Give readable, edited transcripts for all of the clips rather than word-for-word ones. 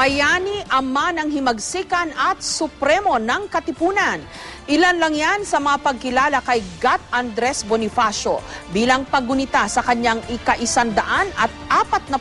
Bayani, ama ng himagsikan at supremo ng katipunan. Ilan lang yan sa mga pagkilala kay Gat Andres Bonifacio bilang paggunita sa kanyang ika-149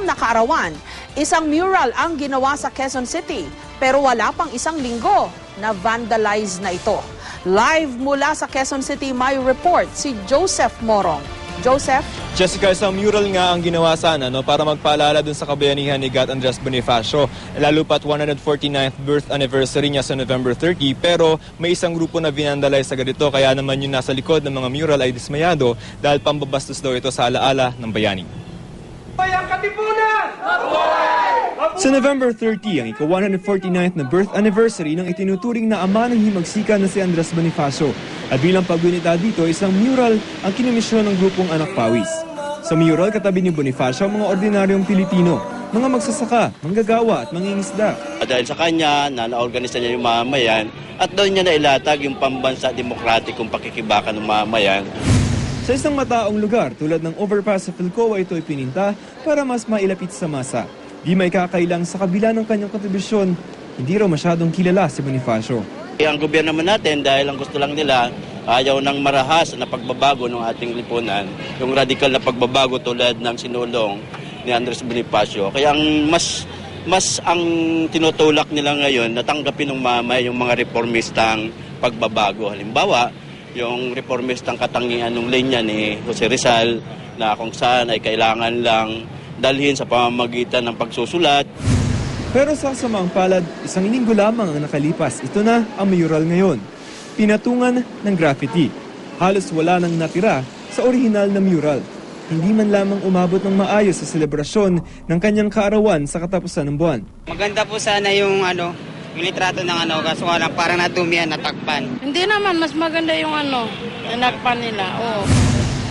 na kaarawan. Isang mural ang ginawa sa Quezon City pero wala pang isang linggo na vandalize na ito. Live mula sa Quezon City, may report si Joseph Morong. Joseph? Jessica, isang mural nga ang ginawa sana para magpaalala dun sa kabayanihan ni Gat Andres Bonifacio. Lalo pat 149th birth anniversary niya sa November 30, pero may isang grupo na vinandalize agad ito, kaya naman yung nasa likod ng mga mural ay dismayado dahil pambabastos daw ito sa alaala ng bayani. Ang katipunan! Sa November 30, ang ika-149th na birth anniversary ng itinuturing na ama ng himagsikan na si Andres Bonifacio. At bilang paggunita dito, isang mural ang kinomisyon ng grupong Anak Pawis. Sa mural, katabi ni Bonifacio ang mga ordinaryong Pilipino, mga magsasaka, manggagawa at mangingisda. Dahil sa kanya, na-organisa niya yung mamamayan at doon niya nailatag yung pambansa demokratikong pakikibaka ng mamamayan. Sa isang mataong lugar tulad ng overpass sa Philcoa, ito ipininta para mas mailapit sa masa. Di may kakailang sa kabila ng kanyang kontribusyon, hindi raw masyadong kilala si Bonifacio. Ang gobyerno naman natin, dahil ang gusto lang nila, ayaw ng marahas na pagbabago ng ating lipunan, yung radikal na pagbabago tulad ng sinulong ni Andres Bonifacio. Kaya ang mas ang tinutulak nila ngayon, natanggapin ng mamay yung mga reformistang pagbabago. Halimbawa, yung reformistang katangian ng linya ni Jose Rizal na kung saan ay kailangan lang dalhin sa pamamagitan ng pagsusulat. Pero sa kasamang palad, isang linggo lamang ang nakalipas. Ito na ang mural ngayon. Pinatungan ng graffiti. Halos wala nang natira sa orihinal na mural. Hindi man lamang umabot ng maayos sa selebrasyon ng kanyang kaarawan sa katapusan ng buwan. Maganda po sana yung yung litrato ng kaso nga lang parang natumian, natakpan. Hindi naman, mas maganda yung nanakpan nila, oo.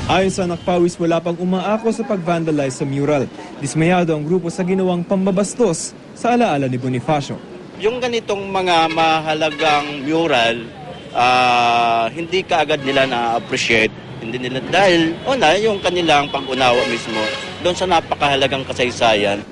Ayon sa Anak Pawis, wala pang umaako sa pag-vandalize sa mural. Dismayado ang grupo sa ginawang pambabastos sa alaala ni Bonifacio. Yung ganitong mga mahalagang mural, hindi kaagad nila na-appreciate. Hindi nila, dahil yung kanilang pag-unawa mismo doon sa napakahalagang kasaysayan.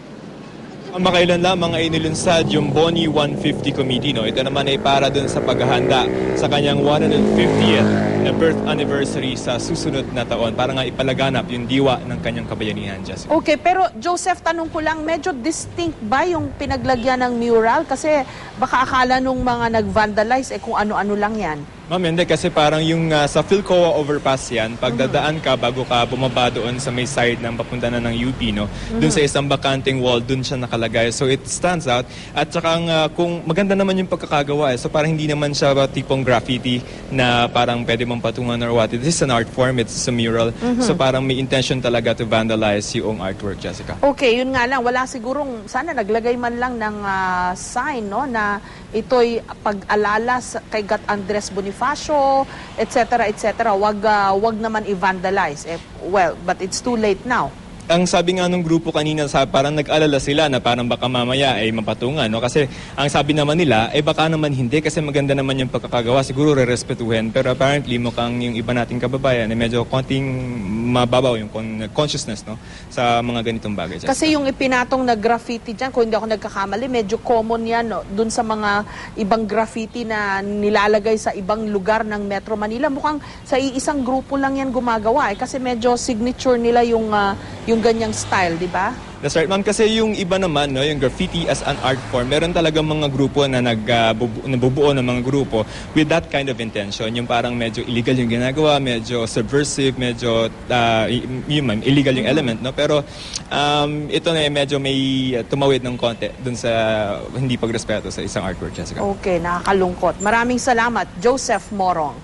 Ang makailan lamang ay nilunsad yung Boni 150 Committee. Ito naman ay para dun sa paghahanda sa kanyang 150th na birth anniversary sa susunod na taon para nga ipalaganap yung diwa ng kanyang kabayanihan, Jessica. Okay, pero Joseph, tanong ko lang, medyo distinct ba yung pinaglagyan ng mural? Kasi baka akala nung mga nag-vandalize kung ano-ano lang yan. Ma'am, hindi kasi parang yung sa Philcoa overpass yan, pagdadaan ka bago ka bumaba doon sa may side ng papunta na ng UP, doon sa isang bakanting wall, doon siya nakalagay. So it stands out. At saka kung maganda naman yung pagkakagawa, so parang hindi naman siya tipong graffiti na parang pwede mong patungan or what. This is an art form, it's a mural. So parang may intention talaga to vandalize yung artwork, Jessica. Okay, yun nga lang, wala sigurong, sana naglagay man lang ng sign, na ito'y pag-alala kay Gat Andres Bonifacio, etc., etc. Wag naman i-vandalize. Well, but it's too late now. Ang sabi nga nung grupo kanina, parang nag-alala sila na parang baka mamaya ay mapatungan. Kasi ang sabi naman nila, baka naman hindi kasi maganda naman yung pagkakagawa. Siguro re-respetuhin. Pero apparently mukhang yung iba nating kababayan ay medyo konting mababaw yung consciousness sa mga ganitong bagay. Kasi yung ipinatong na graffiti dyan, kung hindi ako nagkakamali, medyo common yan dun sa mga ibang graffiti na nilalagay sa ibang lugar ng Metro Manila. Mukhang sa iisang grupo lang yan gumagawa. Kasi medyo signature nila yung ganyang style, di ba? That's right, ma'am. Kasi yung iba naman, yung graffiti as an art form, meron talagang mga grupo na nabubuo ng mga grupo with that kind of intention. Yung parang medyo illegal yung ginagawa, medyo subversive, medyo illegal yung element. Pero ito na medyo may tumawid ng konti dun sa hindi pagrespeto sa isang artwork, Jessica. Okay, nakakalungkot. Maraming salamat, Joseph Morong.